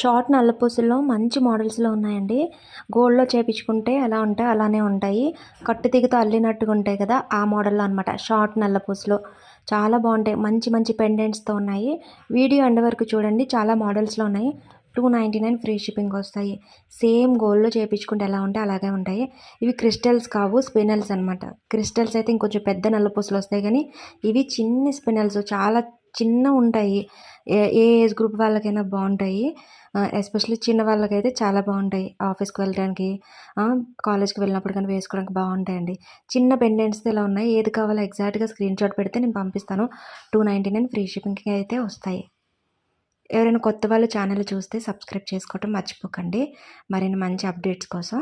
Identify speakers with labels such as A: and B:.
A: Short నల్లపూసల్లో మంచి మోడల్స్‌లో ఉన్నాయండి. గోల్డ్‌లో చేపించుకుంటే ఎలా ఉంటాయో అలానే ఉంటాయి. కట్టు తీగతో అల్లినట్టుగా ఉంటాయి కదా! ఆ మోడల్‌లో అనమాట. షార్ట్ నల్లపూసలు. చాలా బావుంటాయి. మంచి మంచి పెండెంట్స్‌తో ఉన్నాయి. వీడియో ఎండ్ వరకు చూడండి. చాలా మోడల్స్‌లో ఉన్నాయి. 299 ఫ్రీ షిప్పింగ్ వస్తాయి. సేమ్ గోల్డ్‌లో చేపించుకుంటే ఎలా ఉంటాయో అలాగే ఉంటాయి. ఇవి క్రిస్టల్స్ కావు, స్పినల్స్ అనమాట. క్రిస్టల్స్ అయితే ఇంకొంచెం పెద్ద నల్లపూసలు వస్తాయి గానీ, ఇవి చిన్ని స్పినల్స్ చాలా చిన్నవుంటాయి. ఏ ఏజ్ గ్రూప్ వాళ్ళకైనా బావుంటాయి. ఎస్పెషల్లీ చిన్న వాళ్ళకైతే చాలా బావుంటాయి. ఆఫీస్‌కి వెళ్ళడానికి, కాలేజ్‌కి వెళ్ళినప్పుడు కానీ వేసుకోవడానికి బావుంటాయండి. చిన్న పెండెంట్స్‌తో ఇలా ఉన్నాయి. ఏది కావాలో ఎగ్జాక్ట్‌గా స్క్రీన్‌షాట్ పెడితే నేను పంపిస్తాను. 299 ఫ్రీ షిప్పింగ్‌కి అయితే వస్తాయి. ఎవరైనా కొత్త వాళ్ళు ఛానల్ చూస్తే సబ్స్క్రైబ్ చేసుకోవటం మర్చిపోకండి. మరిన్ని మంచి అప్డేట్స్ కోసం.